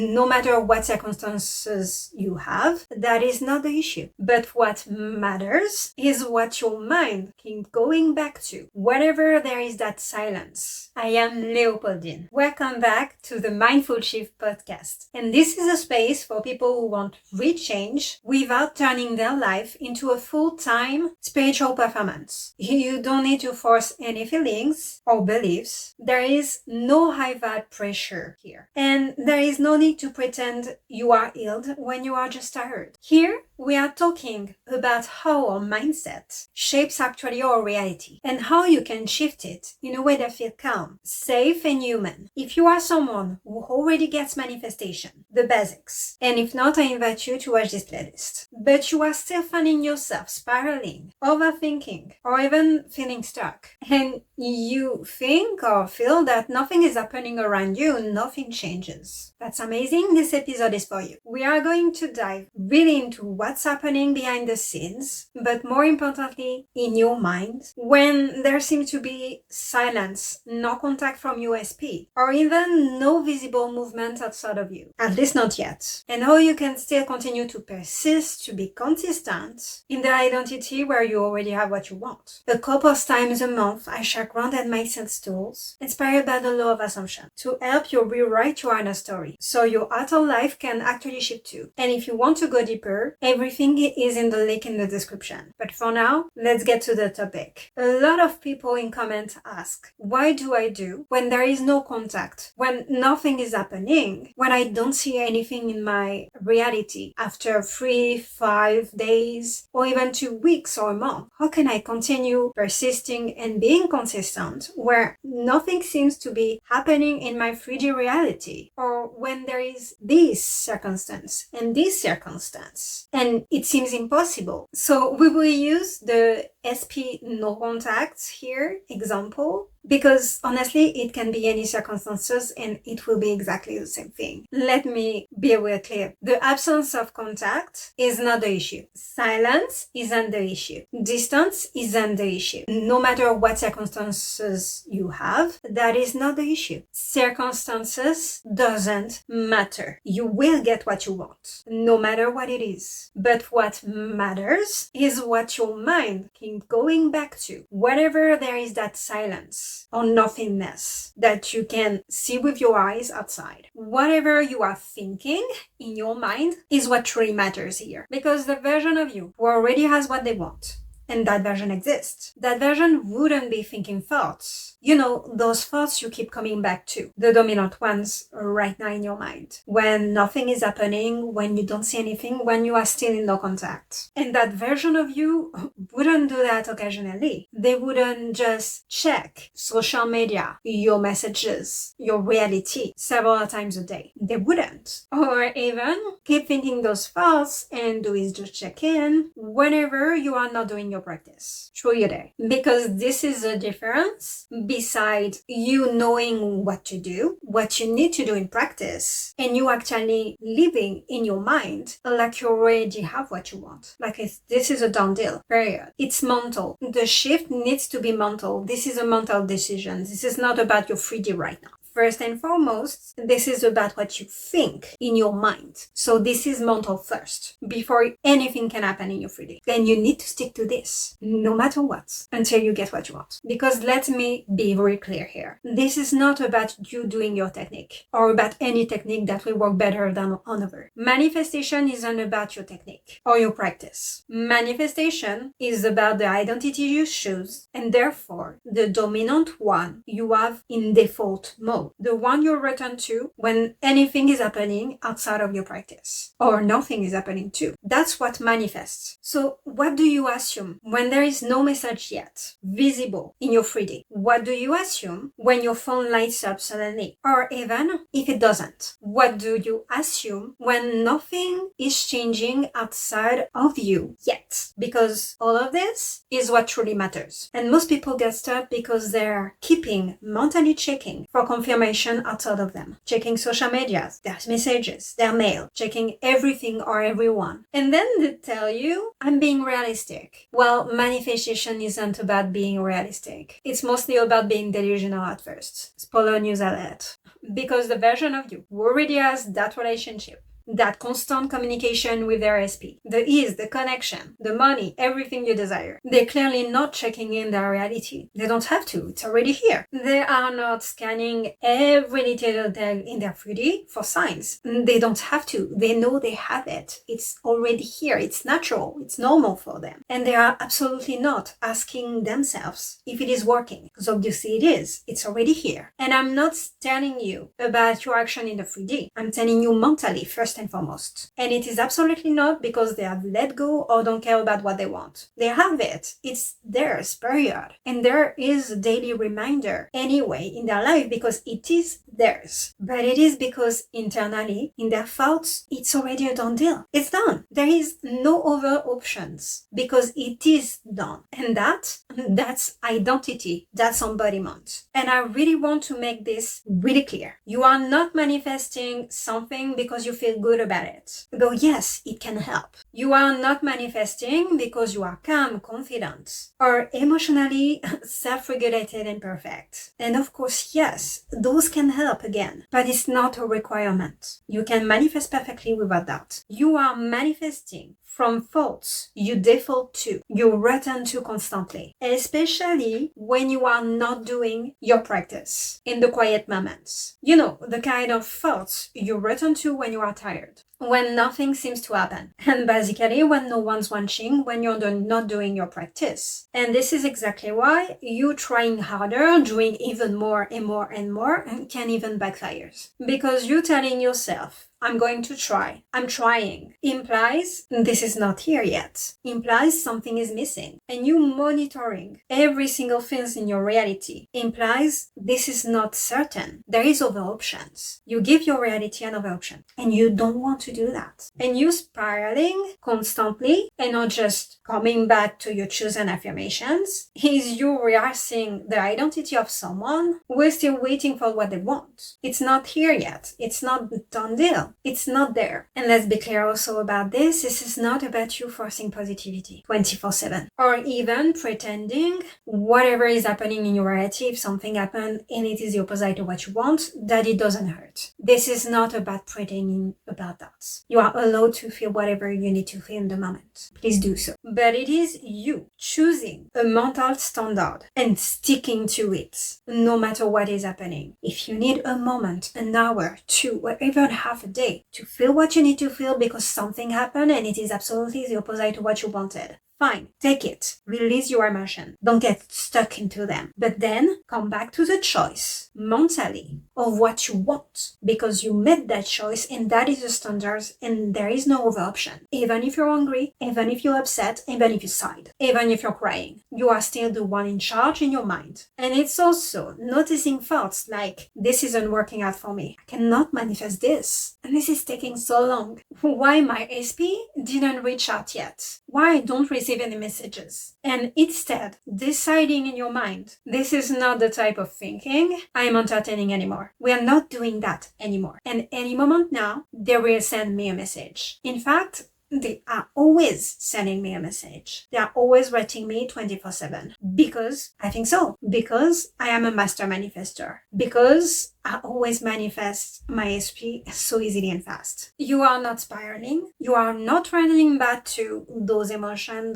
no matter what circumstances you have, that is not the issue. But what matters is what your mind keeps going back to, whenever there is that silence. I am Leopoldine. Welcome back to the Mindful Shift podcast. And this is a space for people who want real change without turning their life into a full-time spiritual performance. You don't need to force any feelings or beliefs. There is no high vibe pressure here. And there is no need to pretend you are healed when you are just tired. Here, we are talking about how our mindset shapes actually our reality and how you can shift it in a way that feels calm, safe, and human. If you are someone who already gets manifestation, the basics, and if not, I invite you to watch this playlist, but you are still finding yourself spiraling, overthinking, or even feeling stuck, and you think or feel that nothing is happening around you, nothing changes. That's amazing. This episode is for you. We are going to dive really into what's happening behind the scenes, but more importantly, in your mind, when there seems to be silence, no contact from USP, or even no visible movement outside of you. At least not yet. And how you can still continue to persist, to be consistent in the identity where you already have what you want. A couple of times a month, I share grounded mindset tools inspired by the law of assumption to help you rewrite your inner story so your outer life can actually shift too. And if you want to go deeper, everything is in the link in the description. But for now, let's get to the topic. A lot of people in comments ask, why do I do when there is no contact, when nothing is happening, when I don't see anything in my reality after 3, 5 days, or even 2 weeks or a month? How can I continue persisting and being consistent where nothing seems to be happening in my 3D reality? Or when there is this circumstance and this circumstance, and it seems impossible. So we will use the SP no contact here example, because honestly it can be any circumstances and it will be exactly the same thing. Let me be real clear. The absence of contact is not the issue. Silence isn't the issue. Distance isn't the issue. No matter what circumstances you have, that is not the issue. Circumstances doesn't matter. You will get what you want, no matter what it is. But what matters is what your mind keeps going back to, whenever there is that silence or nothingness that you can see with your eyes outside. Whatever you are thinking in your mind is what truly matters here, because the version of you who already has what they want, and that version exists, that version wouldn't be thinking thoughts. You know, those thoughts you keep coming back to, the dominant ones right now in your mind, when nothing is happening, when you don't see anything, when you are still in no contact. And that version of you wouldn't do that occasionally. They wouldn't just check social media, your messages, your reality several times a day. They wouldn't. Or even keep thinking those thoughts and do is just check in whenever you are not doing your practice through your day. Because this is the difference beside you knowing what to do, what you need to do in practice, and you actually living in your mind like you already have what you want. Like this is a done deal, period. It's mental. The shift needs to be mental. This is a mental decision. This is not about your 3D right now. First and foremost, this is about what you think in your mind. So this is mental first, before anything can happen in your 3D. Then you need to stick to this, no matter what, until you get what you want. Because let me be very clear here. This is not about you doing your technique, or about any technique that will work better than another. Manifestation isn't about your technique or your practice. Manifestation is about the identity you choose, and therefore the dominant one you have in default mode. The one you return to when anything is happening outside of your practice or nothing is happening too. That's what manifests. So what do you assume when there is no message yet visible in your 3D? What do you assume when your phone lights up suddenly? Or even if it doesn't? What do you assume when nothing is changing outside of you yet? Because all of this is what truly matters. And most people get stuck because they're keeping mentally checking for confirmation confirmation outside of them, checking social medias, their messages, their mail, checking everything or everyone. And then they tell you, I'm being realistic. Well, manifestation isn't about being realistic. It's mostly about being delusional at first. Spoiler news alert. Because the version of you who already has that relationship, that constant communication with their SP, the ease, the connection, the money, everything you desire. They're clearly not checking in their reality. They don't have to. It's already here. They are not scanning every little detail in their 3D for signs. They don't have to. They know they have it. It's already here. It's natural. It's normal for them. And they are absolutely not asking themselves if it is working. Because obviously it is. It's already here. And I'm not telling you about your action in the 3D. I'm telling you mentally first and foremost. And it is absolutely not because they have let go or don't care about what they want. They have it. It's theirs, period. And there is a daily reminder anyway in their life because it is theirs. But it is because internally, in their thoughts, it's already a done deal. It's done. There is no other options because it is done. And that's identity. That's embodiment. And I really want to make this really clear. You are not manifesting something because you feel good about it. Though yes, it can help. You are not manifesting because you are calm, confident, or emotionally self-regulated and perfect. And of course, yes, those can help again, but it's not a requirement. You can manifest perfectly without that. You are manifesting from thoughts you default to, you return to constantly, especially when you are not doing your practice in the quiet moments. You know, the kind of thoughts you return to when you are tired, when nothing seems to happen, and basically when no one's watching, when you're not doing your practice. And this is exactly why you trying harder, doing even more and more and more, can even backfire. Because you telling yourself, I'm going to try. I'm trying. Implies this is not here yet. Implies something is missing. And you monitoring every single thing in your reality implies this is not certain. There is other options. You give your reality another option. And you don't want to do that. And you spiraling constantly and not just coming back to your chosen affirmations is you rehearsing the identity of someone who is still waiting for what they want. It's not here yet. It's not done deal. It's not there. And let's be clear also about this. This is not about you forcing positivity 24/7 or even pretending whatever is happening in your reality, if something happened and it is the opposite of what you want, that it doesn't hurt. This is not about pretending about that. You are allowed to feel whatever you need to feel in the moment. Please do so. But it is you choosing a mental standard and sticking to it no matter what is happening. If you need a moment, an hour, 2, or even half a day to feel what you need to feel because something happened and it is absolutely the opposite of what you wanted, fine, take it. Release your emotion. Don't get stuck into them. But then come back to the choice mentally of what you want because you made that choice and that is the standards and there is no other option. Even if you're angry, even if you're upset, even if you sighed, even if you're crying, you are still the one in charge in your mind. And it's also noticing thoughts like, this isn't working out for me. I cannot manifest this. And this is taking so long. Why my SP didn't reach out yet? Why I don't receive any messages? And instead, deciding in your mind, this is not the type of thinking I am entertaining anymore. We are not doing that anymore. And any moment now, they will send me a message. In fact, they are always sending me a message. They are always writing me 24/7 because I think so. Because I am a master manifestor. Because I always manifest my SP so easily and fast. You are not spiraling. You are not running back to those emotions,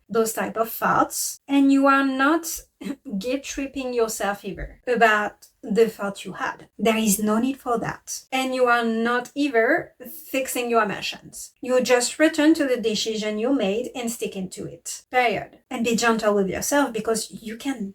those type of thoughts. And you are not guilt tripping yourself either about the thought you had. There is no need for that. And you are not either fixing your emotions. You just return to the decision you made and stick into it. Period. And be gentle with yourself because you can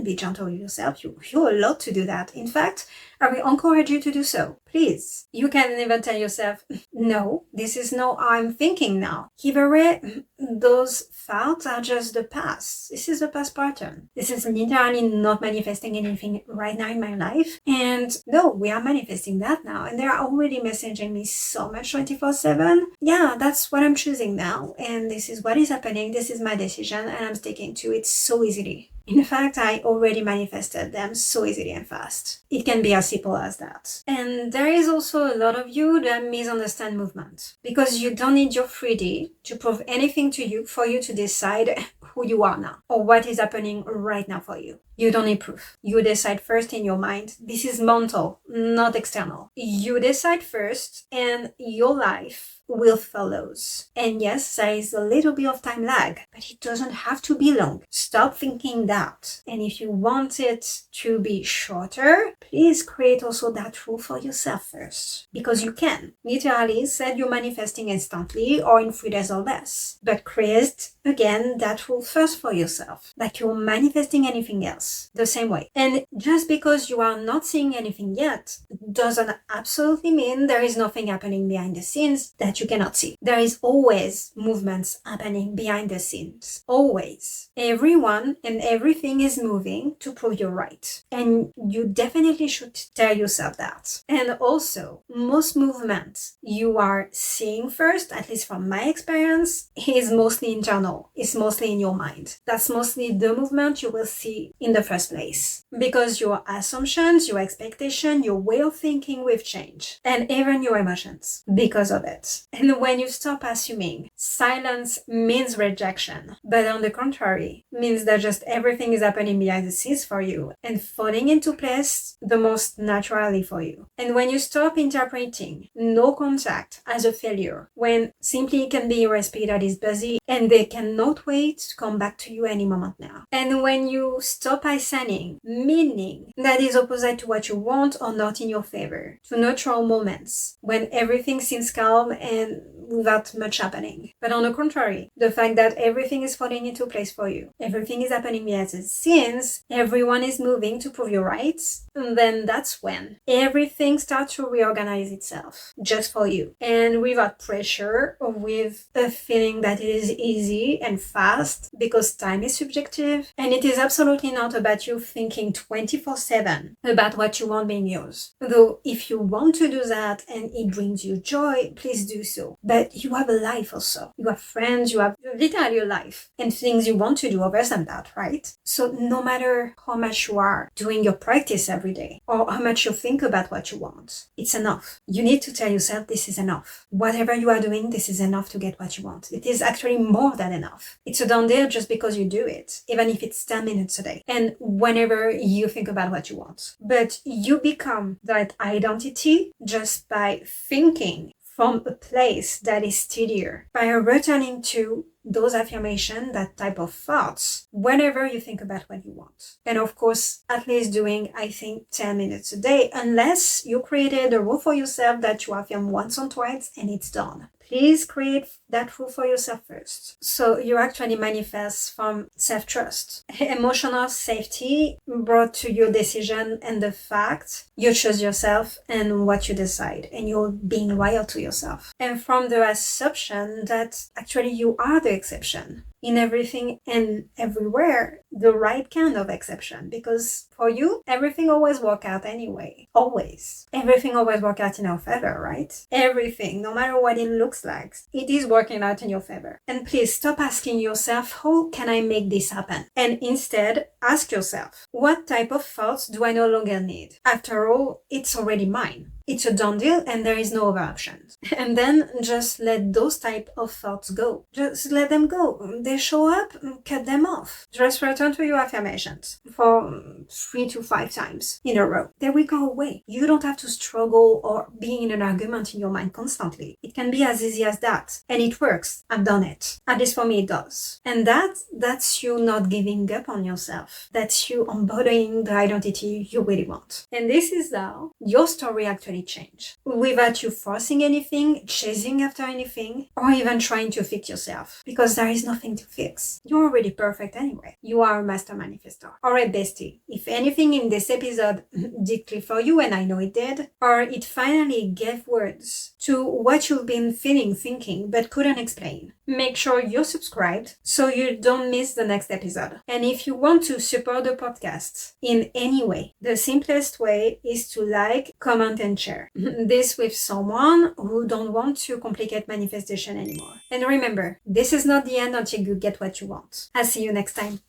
be gentle with yourself. You're allowed to do that. In fact, I will encourage you to do so. Please. You can even tell yourself, no, this is not how I'm thinking now. Either those thoughts are just the past. This is the past pattern. This is literally not manifesting anything right now in my life. And no, we are manifesting that now. And they're already messaging me so much 24/7. Yeah, that's what I'm choosing now. And this is what is happening. This is my decision and I'm sticking to it so easily. In fact, I already manifested them so easily and fast. It can be as simple as that. And there is also a lot of you that misunderstand movement because you don't need your 3D to prove anything to you for you to decide who you are now or what is happening right now for you. You don't need proof. You decide first in your mind. This is mental, not external. You decide first and your life will follows. And yes, there is a little bit of time lag, but it doesn't have to be long. Stop thinking that. And if you want it to be shorter, please create also that rule for yourself first. Because you can. Literally said you're manifesting instantly or in 3 days or less. But create, again, that rule first for yourself. Like you're manifesting anything else. The same way. And just because you are not seeing anything yet, doesn't absolutely mean there is nothing happening behind the scenes that you cannot see. There is always movements happening behind the scenes. Always. Everyone and everything is moving to prove you're right. And you definitely should tell yourself that. And also, most movements you are seeing first, at least from my experience, is mostly internal. It's mostly in your mind. That's mostly the movement you will see in the first place. Because your assumptions, your expectation, your way of thinking will change. And even your emotions because of it. And when you stop assuming, silence means rejection. But on the contrary, means that just everything is happening behind the scenes for you and falling into place the most naturally for you. And when you stop interpreting no contact as a failure, when simply it can be your SP that is busy and they cannot wait to come back to you any moment now. And when you stop assigning meaning that is opposite to what you want or not in your favor, to neutral moments when everything seems calm and without much happening. But on the contrary, the fact that everything is falling into place for you, everything is happening behind the scenes, everyone is moving to prove you're right, and then that's when everything starts to reorganize itself just for you. And without pressure or with a feeling that it is easy and fast because time is subjective. And it is absolutely not about you thinking 24/7 about what you want being yours. Though if you want to do that and it brings you joy, please do so. But you have a life also. You have friends, you have literally a life and things you want to do other than that, right? So no matter how much you are doing your practice every day or how much you think about what you want, it's enough. You need to tell yourself this is enough. Whatever you are doing, this is enough to get what you want. It is actually more than enough. It's a done deal just because you do it, even if it's 10 minutes a day and whenever you think about what you want. But you become that identity just by thinking from a place that is steadier, by returning to those affirmations, that type of thoughts, whenever you think about what you want. And of course, at least doing, I think, 10 minutes a day, unless you created a rule for yourself that you affirm once or twice and it's done. Please create that rule for yourself first. So you actually manifest from self-trust. Emotional safety brought to your decision and the fact you choose yourself and what you decide and you're being loyal to yourself. And from the assumption that actually you are the exception. In everything and everywhere, the right kind of exception. Because for you, everything always works out anyway. Always. Everything always works out in our favor, right? Everything, no matter what it looks like, it is working out in your favor. And please stop asking yourself, how can I make this happen? And instead, ask yourself, what type of thoughts do I no longer need? After all, it's already mine. It's a done deal and there is no other options. And then just let those type of thoughts go. Just let them go. They show up, cut them off. Just return to your affirmations for 3 to 5 times in a row. They will go away. You don't have to struggle or be in an argument in your mind constantly. It can be as easy as that. And it works. I've done it. At least for me it does. And that's you not giving up on yourself. That's you embodying the identity you really want. And this is how your story actually change without you forcing anything, chasing after anything, or even trying to fix yourself because there is nothing to fix. You're already perfect anyway. You are a master manifestor. Alright, bestie, if anything in this episode did click for you, and I know it did, or it finally gave words to what you've been feeling, thinking, but couldn't explain, make sure you're subscribed so you don't miss the next episode. And if you want to support the podcast in any way, the simplest way is to like, comment, and share this with someone who don't want to complicate manifestation anymore. And remember, this is not the end until you get what you want. I'll see you next time.